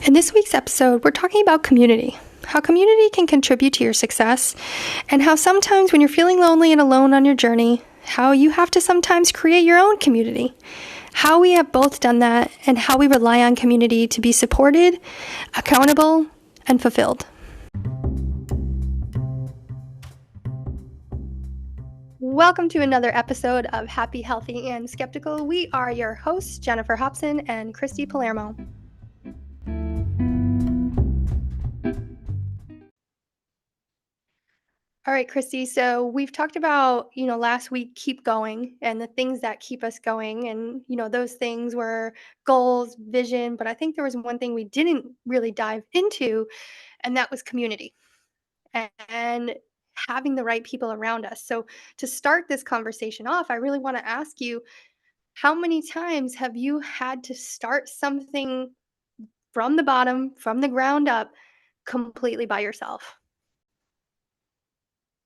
In this week's episode, we're talking about community, how community can contribute to your success, and how sometimes when you're feeling lonely and alone on your journey, how you have to sometimes create your own community, how we have both done that, and how we rely on community to be supported, accountable, and fulfilled. Welcome to another episode of Happy, Healthy, and Skeptical. We are your hosts, Jennifer Hobson and Christy Palermo. All right, Christy. So we've talked about, last week, keep going and the things that keep us going. And, those things were goals, vision. But I think there was one thing we didn't really dive into, and that was community and having the right people around us. So to start this conversation off, I really want to ask you, how many times have you had to start something from the bottom, from the ground up, completely by yourself?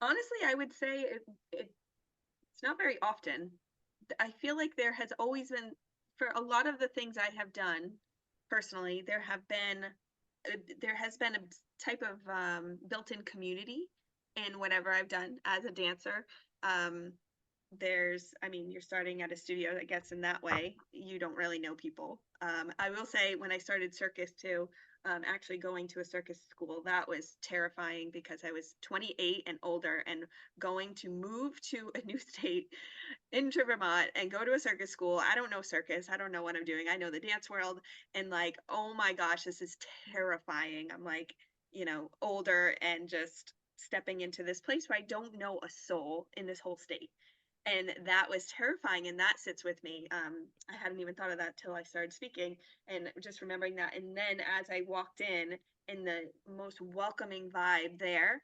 Honestly, I would say it's not very often. I feel like there has always been, for a lot of the things I have done personally, there has been a type of built-in community in whatever I've done as a dancer. Um, you're starting at a studio, I guess in that way, you don't really know people. I will say when I started circus too, actually going to a circus school, that was terrifying because I was 28 and older and going to move to a new state into Vermont and go to a circus school. I don't know circus. I don't know what I'm doing. I know the dance world. And like, oh my gosh, this is terrifying. I'm like, older and just stepping into this place where I don't know a soul in this whole state. And that was terrifying, and that sits with me. I hadn't even thought of that till I started speaking, and just remembering that. And then as I walked in the most welcoming vibe there.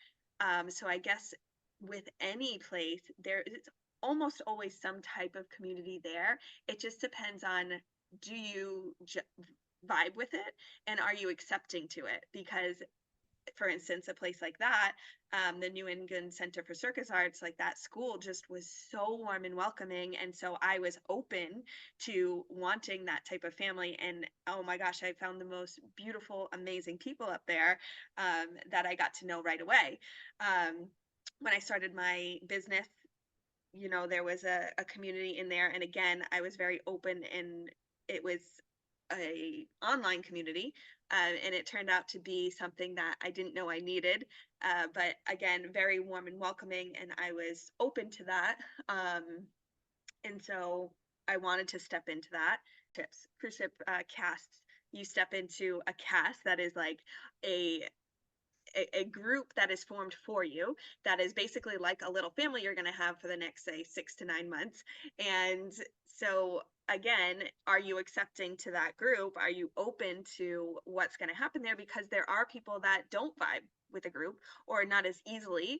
So I guess with any place, there is almost always some type of community there. It just depends on, do you vibe with it, and are you accepting to it? Because for instance, a place like that, the New England Center for Circus Arts, like that school just was so warm and welcoming. And so I was open to wanting that type of family. And oh my gosh, I found the most beautiful, amazing people up there that I got to know right away. When I started my business, there was a community in there. And again, I was very open, and it was a online community, and it turned out to be something that I didn't know I needed, but again, very warm and welcoming, and I was open to that. And so I wanted to step into that. Tips: cruise ship casts, you step into a cast that is like a a group that is formed for you, that is basically like a little family you're going to have for the next, say, 6 to 9 months. And so again, are you accepting to that group? Are you open to what's going to happen there? Because there are people that don't vibe with a group, or not as easily.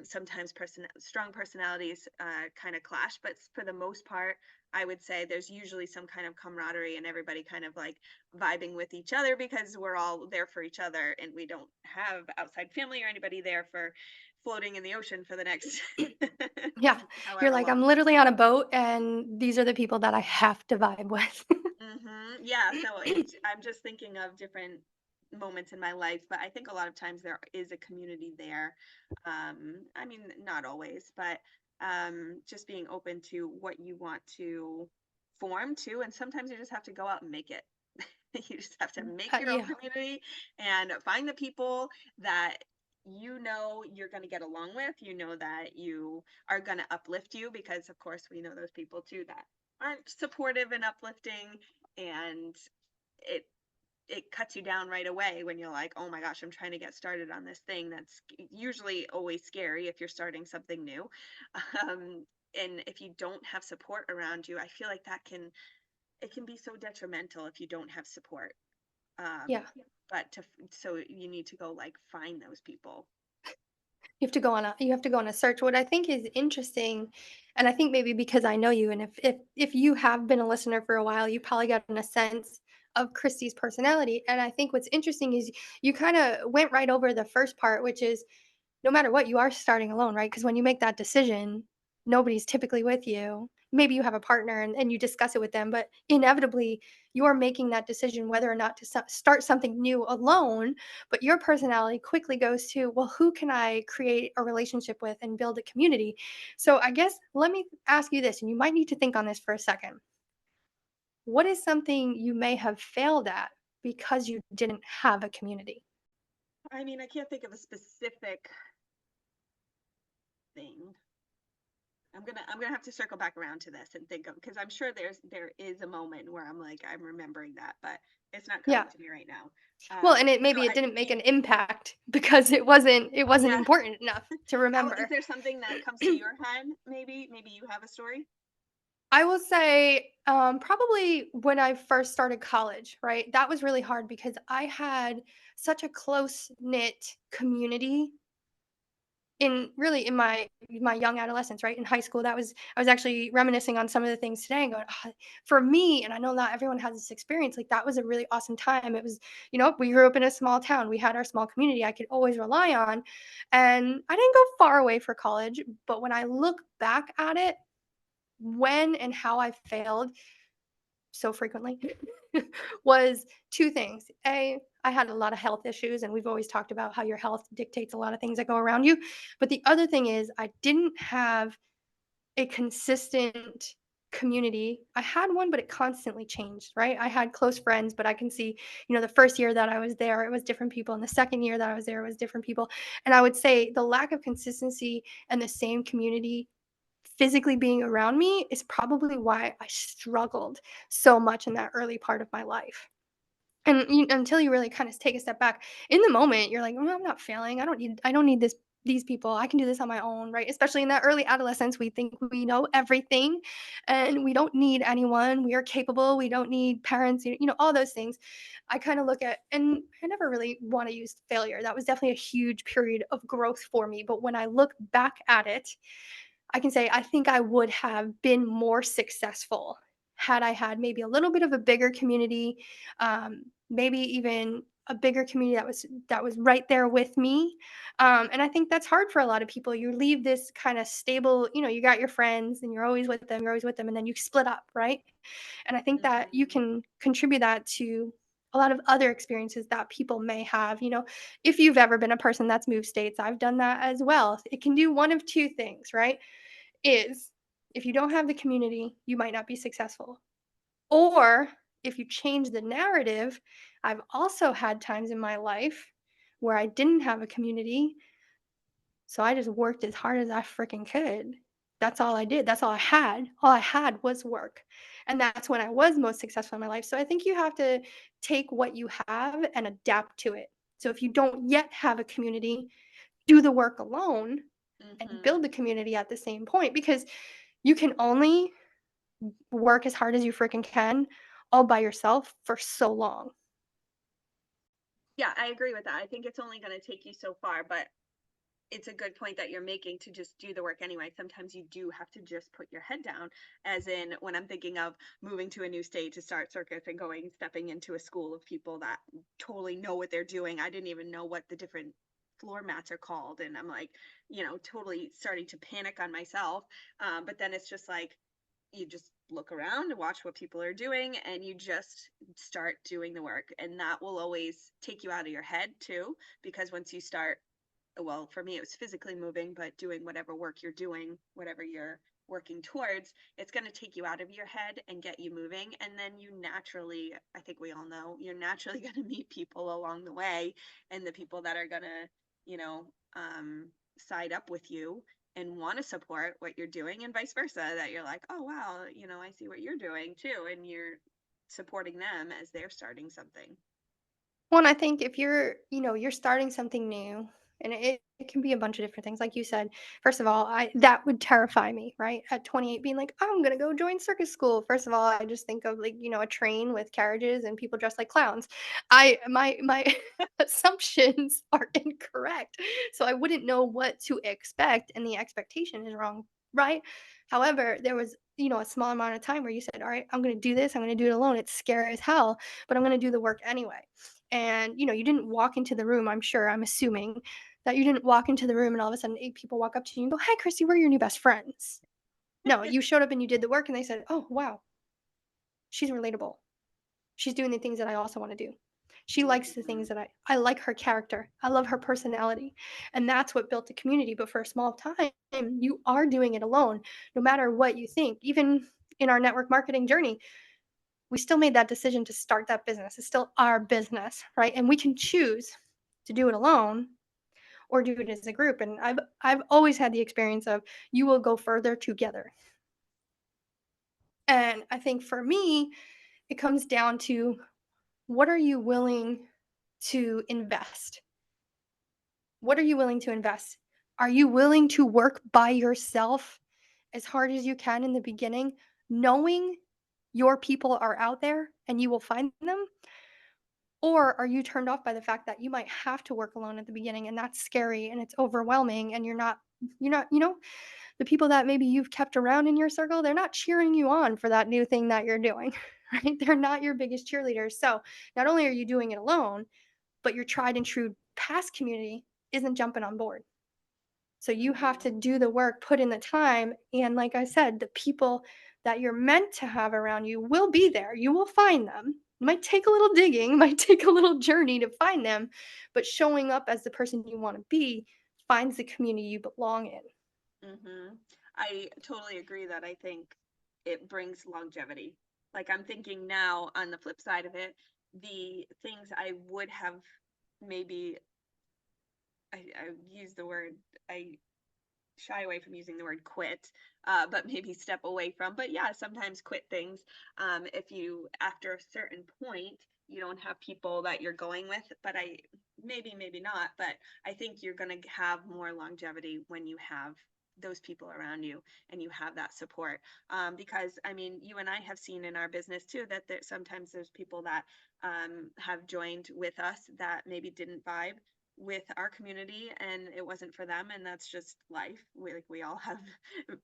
Sometimes strong personalities kind of clash, but for the most part, I would say there's usually some kind of camaraderie, and everybody kind of like vibing with each other because we're all there for each other, and we don't have outside family or anybody there for floating in the ocean for the next Yeah, you're however like, I'm long. literally on a boat, and these are the people that I have to vibe with. Yeah, so I'm just thinking of different moments in my life, but I think a lot of times there is a community there. Not always, but just being open to what you want to form too, and sometimes you just have to go out and make it. You just have to make your own Yeah, community and find the people that you're going to get along with, that you are going to uplift you, because of course we know those people too that aren't supportive and uplifting, and it it cuts you down right away when you're like, oh my gosh, I'm trying to get started on this thing that's usually always scary if you're starting something new. um, and if you don't have support around you, I feel like it can be so detrimental if you don't have support. yeah. But so you need to go like find those people. You have to go on a search. What I think is interesting, and I think maybe because I know you, and if you have been a listener for a while, you probably gotten a sense of Christy's personality. And I think what's interesting is you kind of went right over the first part, which is no matter what, you are starting alone, right? Because when you make that decision, nobody's typically with you. maybe you have a partner and you discuss it with them, but inevitably you're making that decision whether or not to start something new alone. But your personality quickly goes to, well, who can I create a relationship with and build a community? So I guess let me ask you this, and you might need to think on this for a second. What is something you may have failed at because you didn't have a community? I mean, I can't think of a specific thing. I'm gonna have to circle back around to this and think of, because I'm sure there is a moment where I'm like I'm remembering that, but it's not Yeah. coming to me right now. Well, and it So maybe it I didn't make can't. an impact because it wasn't Yeah. important enough to How is remember. there something that comes to your head? Maybe you have a story. I will say, probably when I first started college, right? That was really hard because I had such a close knit community in my young adolescence, right? In high school, that was I was actually reminiscing on some of the things today and going, "Ah," for me, and I know not everyone has this experience. Like that was a really awesome time. It was, we grew up in a small town. We had our small community I could always rely on, and I didn't go far away for college. But when I look back at it, when and how I failed so frequently was two things. A, I had a lot of health issues, and we've always talked about how your health dictates a lot of things that go around you. But the other thing is, I didn't have a consistent community. I had one, but it constantly changed, right? I had close friends, but I can see, the first year that I was there, it was different people. And the second year that I was there, it was different people. And I would say the lack of consistency and the same community physically being around me is probably why I struggled so much in that early part of my life. And until you really kind of take a step back, in the moment, you're like, "Oh, I'm not failing. I don't need these people. I can do this on my own," right? Especially in that early adolescence, we think we know everything and we don't need anyone. We are capable. We don't need parents, all those things. I kind of look at, and I never really want to use failure. That was definitely a huge period of growth for me. But when I look back at it, I can say I think I would have been more successful had I had maybe a little bit of a bigger community, maybe even a bigger community that was right there with me. And I think that's hard for a lot of people. You leave this kind of stable, you got your friends and you're always with them, and then you split up, right? And I think that you Hmm. can contribute that to a lot of other experiences that people may have. If you've ever been a person that's moved states, I've done that as well. It can do one of two things, right? Is if you don't have the community, you might not be successful. Or if you change the narrative, I've also had times in my life where I didn't have a community, so I just worked as hard as I freaking could. That's all I did. That's all I had. All I had was work. And that's when I was most successful in my life. So I think you have to take what you have and adapt to it. So if you don't yet have a community, do the work alone and Hmm. build the community at the same point, because you can only work as hard as you freaking can all by yourself for so long. Yeah, I agree with that. I think it's only going to take you so far, but it's a good point that you're making to just do the work anyway. Sometimes you do have to just put your head down, as in when I'm thinking of moving to a new state to start circus and stepping into a school of people that totally know what they're doing. I didn't even know what the different floor mats are called. And I'm like, totally starting to panic on myself. But then it's just like, you just look around and watch what people are doing and you just start doing the work, and that will always take you out of your head too, because once you start, well, for me, it was physically moving, but doing whatever work you're doing, whatever you're working towards, it's going to take you out of your head and get you moving. And then you naturally, I think we all know, you're naturally going to meet people along the way, and the people that are going to, you know, side up with you and want to support what you're doing, and vice versa, that you're like, oh, wow, I see what you're doing too. And you're supporting them as they're starting something. Well, and I think if you're starting something new, and it can be a bunch of different things. Like you said, first of all, that would terrify me, right? At 28, being like, oh, I'm gonna go join circus school. First of all, I just think of like, a train with carriages and people dressed like clowns. My assumptions are incorrect. So I wouldn't know what to expect, and the expectation is wrong, right? However, there was, a small amount of time where you said, all right, I'm gonna do this, I'm gonna do it alone. It's scary as hell, but I'm gonna do the work anyway. And, you didn't walk into the room, I'm assuming that you didn't walk into the room and all of a sudden 8 people walk up to you and go, "Hi, Christy, we're your new best friends." No, you showed up and you did the work and they said, "Oh, wow, she's relatable. She's doing the things that I also wanna do. She likes the things Mhm. that I like her character. I love her personality." And that's what built the community, but for a small time, you are doing it alone, no matter what you think. Even in our network marketing journey, we still made that decision to start that business. It's still our business, right? And we can choose to do it alone or do it as a group. And I've always had the experience of you will go further together. And I think for me, it comes down to what are you willing to invest? What are you willing to invest? Are you willing to work by yourself as hard as you can in the beginning, knowing your people are out there and you will find them? Or are you turned off by the fact that you might have to work alone at the beginning and that's scary and it's overwhelming and you're not, the people that maybe you've kept around in your circle, they're not cheering you on for that new thing that you're doing, right? They're not your biggest cheerleaders. So, not only are you doing it alone, but your tried and true past community isn't jumping on board. So you have Mhm. to do the work, put in the time, and like I said, the people that you're meant to have around you will be there. You will find them. It might take a little digging, might take a little journey to find them, but showing up as the person you want to be finds the community you belong in. Mhm. I totally agree that I think it brings longevity. Like I'm thinking now on the flip side of it, the things I would have maybe I use the word I shy away from using the word quit, but maybe step away from. But yeah, sometimes quit things. If you, after a certain point, you don't have people that you're going with, but maybe not, but I think you're going to have more longevity when you have those people around you and you have that support. Because I mean, you and I have seen in our business too that sometimes there's people that have joined with us that maybe didn't vibe with our community and it wasn't for them, and that's just life. We all have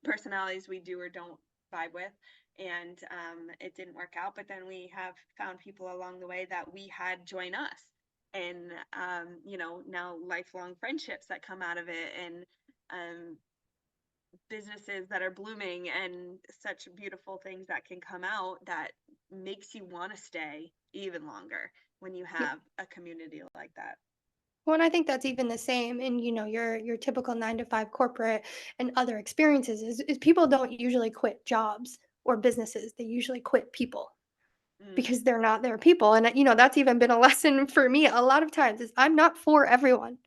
personalities we do or don't vibe with, and it didn't work out, but then we have found people along the way that we had join us, and now lifelong friendships that come out of it, and um, businesses that are blooming, and such beautiful things that can come out that makes you want to stay even longer when you Yeah. have a community like that. Well, and I think that's even the same in, your typical 9 to 5 corporate and other experiences is people don't usually quit jobs or businesses. They usually quit people Mm. because they're not their people. And that's even been a lesson for me a lot of times is I'm not for everyone.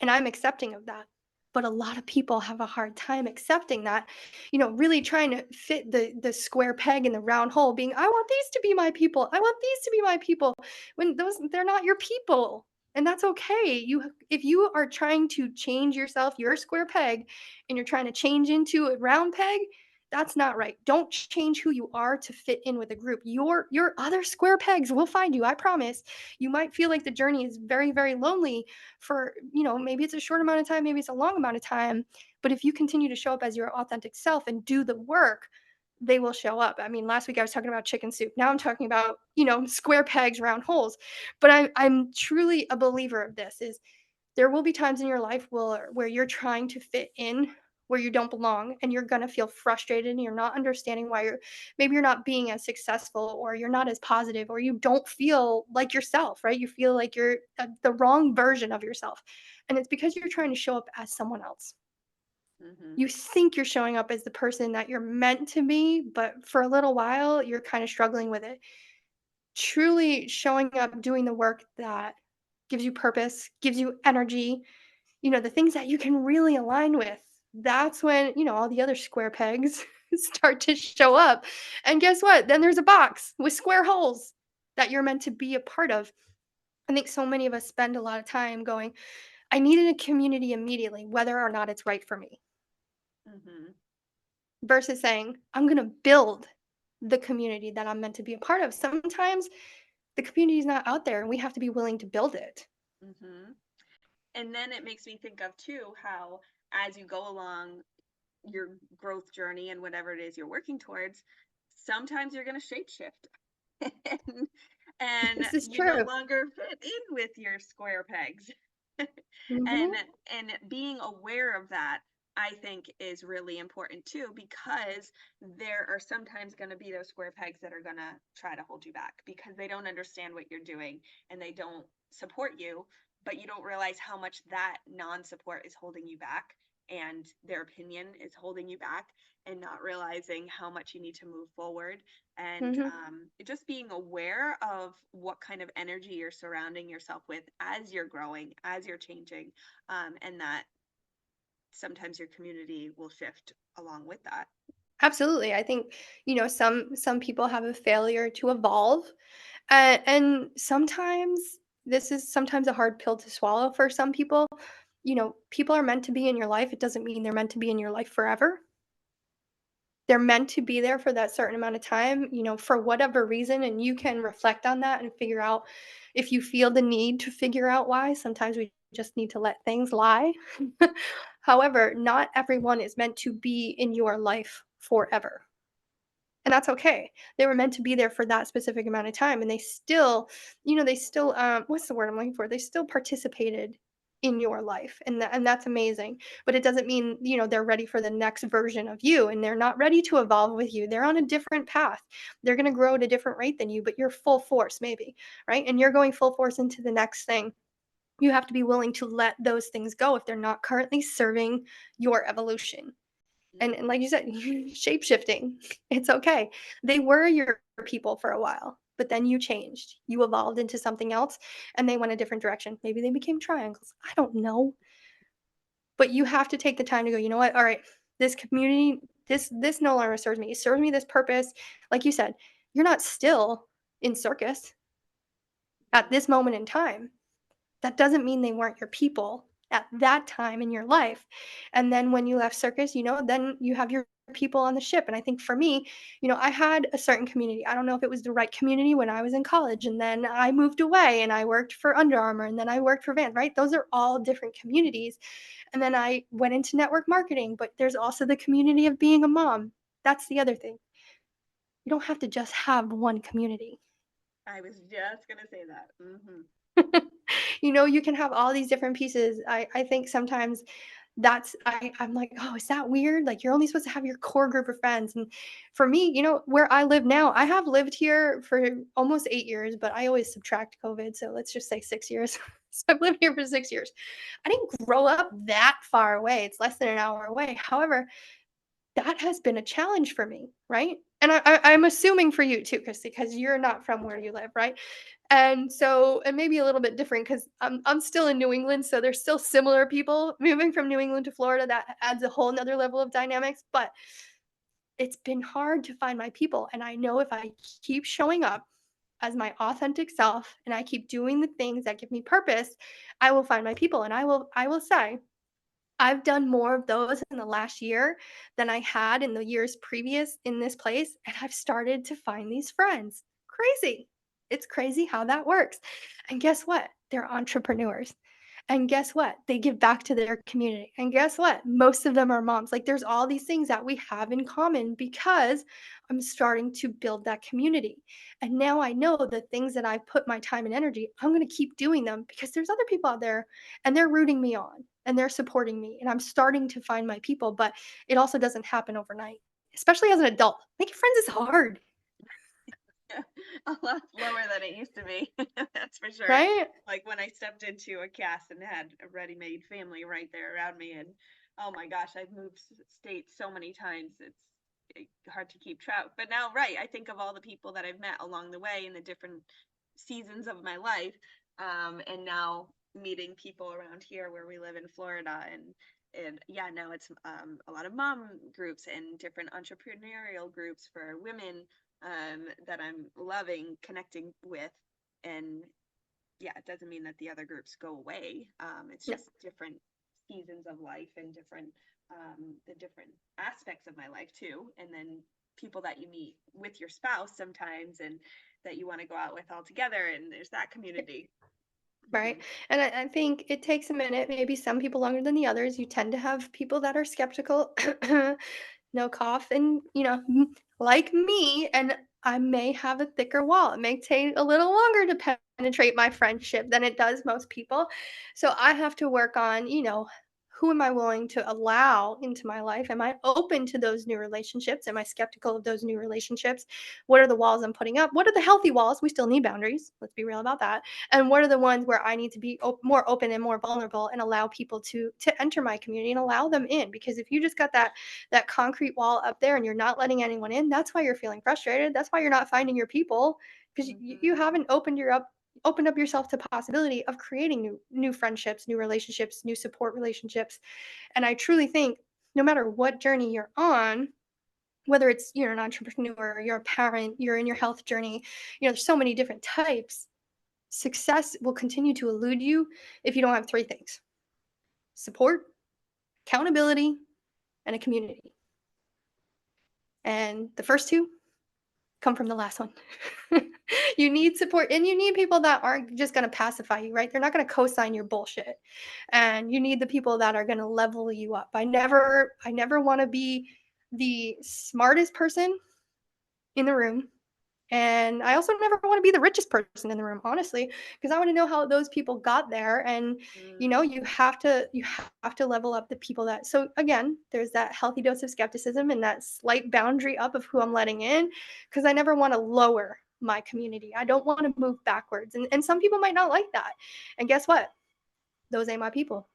And I'm accepting of that. But a lot of people have a hard time accepting that, really trying to fit the square peg in the round hole, being, I want these to be my people. I want these to be my people. When they're not your people. And that's okay. If you are trying to change yourself, your square peg, and you're trying to change into a round peg, that's not right. Don't change who you are to fit in with a group. Your other square pegs will find you, I promise. You might feel like the journey is very, very lonely for, maybe it's a short amount of time, maybe it's a long amount of time. But if you continue to show up as your authentic self and do the work, they will show up. I mean, last week I was talking about chicken soup. Now I'm talking about, square pegs, round holes. But I'm truly a believer of this is there will be times in your life where you're trying to fit in where you don't belong and you're going to feel frustrated and you're not understanding why you're not being as successful or you're not as positive or you don't feel like yourself, right? You feel like you're the wrong version of yourself, and it's because you're trying to show up as someone else. Mhm. You think you're showing up as the person that you're meant to be, but for a little while you're kind of struggling with it. Truly showing up, doing the work that gives you purpose, gives you energy, the things that you can really align with. That's when, all the other square pegs start to show up. And guess what? Then there's a box with square holes that you're meant to be a part of. I think so many of us spend a lot of time going, I needed a community immediately, whether or not it's right for me, Mhm. versus saying, I'm going to build the community that I'm meant to be a part of. Sometimes the community is not out there and we have to be willing to build it. Mhm. And then it makes me think of too how as you go along your growth journey and whatever it is you're working towards, sometimes you're going to shape shift and, and This is you no true. longer fit in with your square pegs. and Mhm. and being aware of that, I think is really important too, because there are sometimes going to be those square pegs that are going to try to hold you back because they don't understand what you're doing and they don't support you, but you don't realize how much that non support is holding you back and their opinion is holding you back, and not realizing how much you need to move forward, and Mhm. just being aware of what kind of energy you're surrounding yourself with as you're growing, as you're changing, and that sometimes your community will shift along with that. Absolutely. I think, some people have a failure to evolve, and sometimes a hard pill to swallow for some people. People are meant to be in your life. It doesn't mean they're meant to be in your life forever. They're meant to be there for that certain amount of time, for whatever reason, and you can reflect on that and figure out if you feel the need to figure out why. Sometimes we just need to let things lie. However, not everyone is meant to be in your life forever. And that's okay. They were meant to be there for that specific amount of time, and they still, what's the word I'm looking for? They still participated in your life, and that's amazing. But it doesn't mean, they're ready for the next version of you, and they're not ready to evolve with you. They're on a different path. They're gonna grow at a different rate than you, but you're full force maybe, right? And you're going full force into the next thing. You have to be willing to let those things go if they're not currently serving your evolution. And Mm. like you said, shape shifting. It's okay. They were your people for a while, but then you changed. You evolved into something else and they went a different direction. Maybe they became triangles. I don't know. But you have to take the time to go, you know what? All right, this community, this no longer serves me. It serves me this purpose. Like you said, you're not still in circus at this moment in time. That doesn't mean they weren't your people at that time in your life. And then when you left circus, then you have your people on the ship. And I think for me, I had a certain community. I don't know if it was the right community when I was in college. And then I moved away and I worked for Under Armour and then I worked for Vans, right? Those are all different communities. And then I went into network marketing, but there's also the community of being a mom. That's the other thing. You don't have to just have one community. I was just gonna say that. Hmm. You can have all these different pieces. I think sometimes I'm like, "Oh, is that weird? Like, you're only supposed to have your core group of friends." And for me, where I live now, I have lived here for almost 8 years, but I always subtract COVID, so let's just say 6 years. So I've lived here for 6 years. I didn't grow up that far away. It's less than an hour away. However, that has been a challenge for me, right? And I'm assuming for you too, because you're not from where you live, right? And so, and maybe a little bit different because I'm still in New England, so there's still similar people moving from New England to Florida. That adds a whole nother level of dynamics. But it's been hard to find my people, and I know if I keep showing up as my authentic self and I keep doing the things that give me purpose, I will find my people. And I will say I've done more of those in the last year than I had in the years previous in this place, and I've started to find these friends. Crazy. It's crazy how that works. And guess what? They're entrepreneurs. And guess what? They give back to their community. And guess what? Most of them are moms. Like there's all these things that we have in common because I'm starting to build that community. And now I know the things that I've put my time and energy, I'm going to keep doing them because there's other people out there and they're rooting me on and they're supporting me and I'm starting to find my people, but it also doesn't happen overnight, especially as an adult. Making friends is hard, A lot slower than it used to be. That's for sure. right? Like when I stepped into a cast and had a ready-made family right there around me, and oh my gosh, I've moved states so many times. It's hard to keep track. But now, right, I think of all the people that I've met along the way in the different seasons of my life, and now meeting people around here where we live in Florida, and yeah, now it's a lot of mom groups and different entrepreneurial groups for women, that I'm loving connecting with. And yeah, it doesn't mean that the other groups go away. It's No, just different seasons of life and the different aspects of my life too. And then people that you meet with your spouse sometimes, and that you want to go out with all together. And there's that community. right. Mhm. And I think it takes a minute, maybe some people longer than the others. You tend to have people that are skeptical, no cough, and, like me, and I may have a thicker wall. It may take a little longer to penetrate my friendship than it does most people. So I have to work on, Who am I willing to allow into my life? Am I open to those new relationships? Am I skeptical of those new relationships? What are the walls I'm putting up? What are the healthy walls? We still need boundaries. Let's be real about that. And what are the ones where I need to be more open and more vulnerable and allow people to enter my community and allow them in? Because if you just got that concrete wall up there and you're not letting anyone in, that's why you're feeling frustrated. That's why you're not finding your people because you Mhm. haven't opened up yourself to possibility of creating new friendships, new relationships, new support relationships. And I truly think no matter what journey you're on, whether it's you're an entrepreneur, you're a parent, you're in your health journey, there's so many different types. Success will continue to elude you if you don't have three things: support, accountability, and a community. And the first two come from the last one. You need support and you need people that aren't just going to pacify you, right? They're not going to co-sign your bullshit. And you need the people that are going to level you up. I never want to be the smartest person in the room. And I also never want to be the richest person in the room, honestly, because I want to know how those people got there. And Mm. you have to level up the people that. So again, there's that healthy dose of skepticism and that slight boundary up of who I'm letting in, because I never want to lower my community. I don't want to move backwards. And some people might not like that. And guess what? Those ain't my people.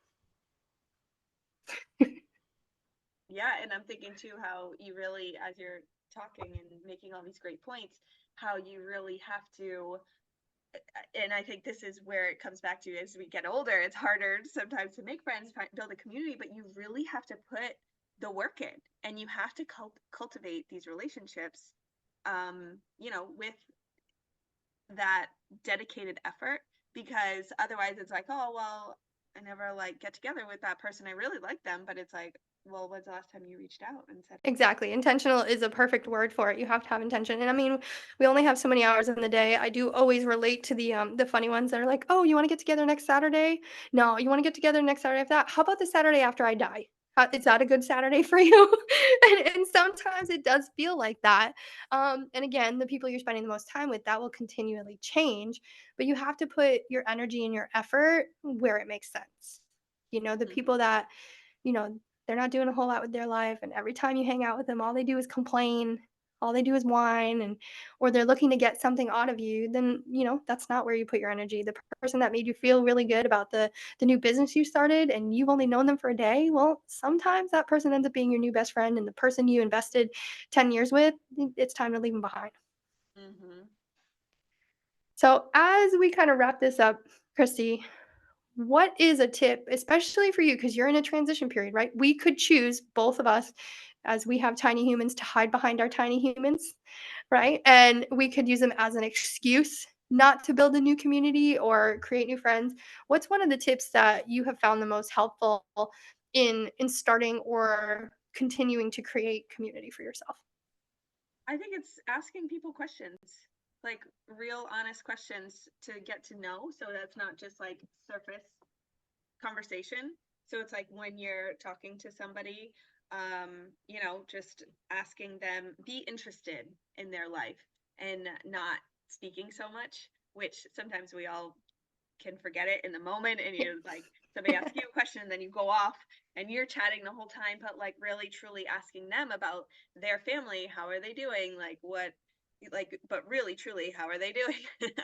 Yeah, and I'm thinking too how you really, as you're talking and making all these great points, how you really have to, and I think this is where it comes back to as we get older, it's harder sometimes to make friends, build a community, but you really have to put the work in and you have to cultivate these relationships, with that dedicated effort because otherwise it's like, oh, well, I never like get together with that person. I really like them, but it's like, well, when's the last time you reached out and said, Exactly. Intentional is a perfect word for it. You have to have intention. And I mean, we only have so many hours in the day. I do always relate to the funny ones that are like, "Oh, you want to get together next Saturday? No, you want to get together next Saturday after that? How about the Saturday after I die? Is that a good Saturday for you?" And sometimes it does feel like that. And again, the people you're spending the most time with, that will continually change. But you have to put your energy and your effort where it makes sense. The people mm-hmm, that you know, they're not doing a whole lot with their life, and every time you hang out with them, all they do is complain, all they do is whine, and or they're looking to get something out of you, then, that's not where you put your energy. The person that made you feel really good about the new business you started and you've only known them for a day, well, sometimes that person ends up being your new best friend and the person you invested 10 years with, it's time to leave them behind. mm-hmm. So, as we kind of wrap this up, Christy, what is a tip, especially for you, because you're in a transition period, right? We could choose, both of us, as we have tiny humans, to hide behind our tiny humans, right? And we could use them as an excuse not to build a new community or create new friends. What's one of the tips that you have found the most helpful in starting or continuing to create community for yourself? I think it's asking people questions, like real honest questions to get to know. So that's not just like surface conversation. So it's like when you're talking to somebody, just asking them, be interested in their life and not speaking so much, which sometimes we all can forget it in the moment. And you like somebody asks you a question and then you go off and you're chatting the whole time, but like really truly asking them about their family. How are they doing? Like what, like, but really truly, how are they doing?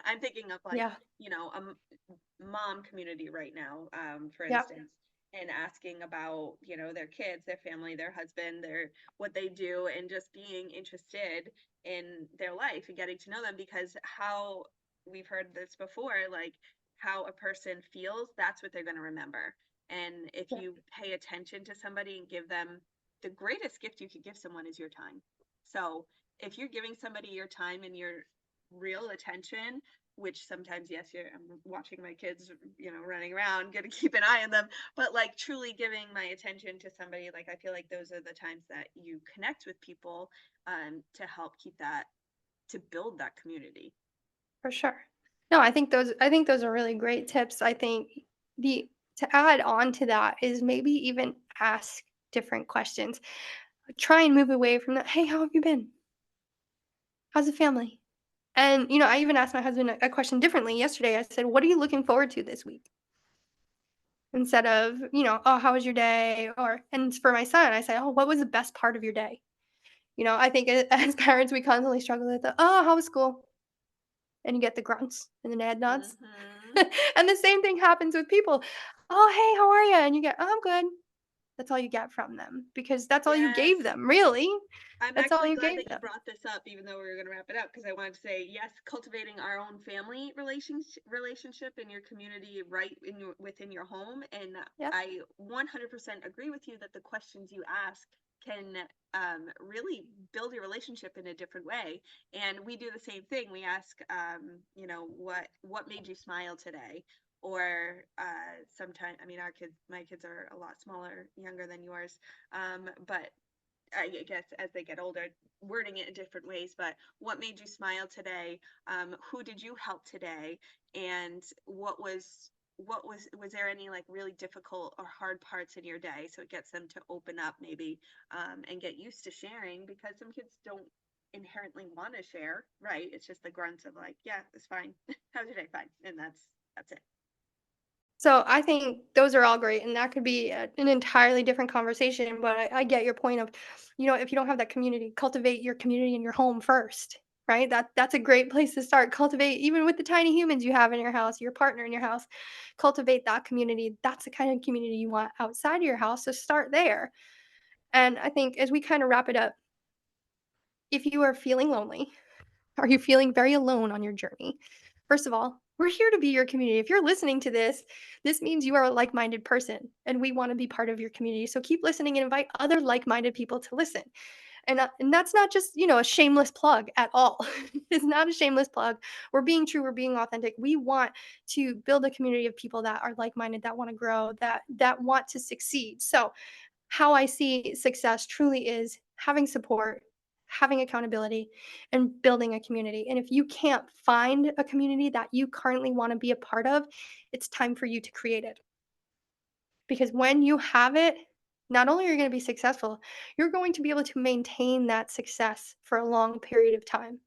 I'm thinking of like, Yeah. mom community right now, for Yep. instance, and asking about, their kids, their family, their husband, their what they do, and just being interested in their life and getting to know them because how we've heard this before, like how a person feels, that's what they're going to remember. And if Yep. you pay attention to somebody and give them the greatest gift you could give someone is your time. So if you're giving somebody your time and your real attention, which sometimes, yes, I'm watching my kids, running around, gonna keep an eye on them, but like truly giving my attention to somebody, like I feel like those are the times that you connect with people, to help keep that, to build that community. For sure. No, I think those are really great tips. I think the to add on to that is maybe even ask different questions. Try and move away from that. Hey, how have you been? How's the family? And I even asked my husband a question differently yesterday. I said, "What are you looking forward to this week?" instead of, "Oh, how was your day?" Or and for my son, I say, "Oh, what was the best part of your day?" I think as parents, we constantly struggle with the, "Oh, how was school?" And you get the grunts and the head nods. Mhm. And the same thing happens with people. "Oh, hey, how are you?" And you get, "Oh, I'm good." That's all you get from them because that's all you gave Yes. them, really. I'm That's all actually you glad gave that you them. brought this up, even though we were going to wrap it up, because I wanted to say yes, cultivating our own family relationship in your community, right in your within your home, and Yep. I 100% agree with you that the questions you ask can really build your relationship in a different way. And we do the same thing. We ask, what made you smile today? Or sometimes, I mean, my kids are a lot smaller, younger than yours, but I guess as they get older, wording it in different ways, but what made you smile today? Who did you help today? And was there any like really difficult or hard parts in your day? So it gets them to open up maybe and get used to sharing because some kids don't inherently want to share, right? It's just the grunts of like, yeah, it's fine. How's your day? Fine. And that's it. So I think those are all great, and that could be an entirely different conversation. But I get your point of, if you don't have that community, cultivate your community in your home first, right? That's a great place to start. Cultivate even with the tiny humans you have in your house, your partner in your house. Cultivate that community. That's the kind of community you want outside of your house. So start there. And I think as we kind of wrap it up, if you are feeling lonely, are you feeling very alone on your journey? First of all, we're here to be your community. If you're listening to this, this means you are a like minded person and we want to be part of your community. So keep listening and invite other like minded people to listen. And that's not just, a shameless plug at all. It's not a shameless plug. We're being true, we're being authentic. We want to build a community of people that are like minded, that want to grow, that want to succeed. So how I see success truly is having support, having accountability, and building a community. And if you can't find a community that you currently want to be a part of, it's time for you to create it. Because when you have it, not only are you going to be successful, you're going to be able to maintain that success for a long period of time.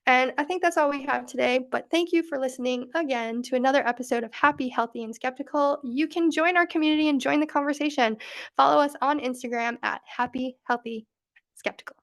And I think that's all we have today. But thank you for listening again to another episode of Happy, Healthy, and Skeptical. You can join our community and join the conversation. Follow us on Instagram at Happy, Healthy, Skeptical.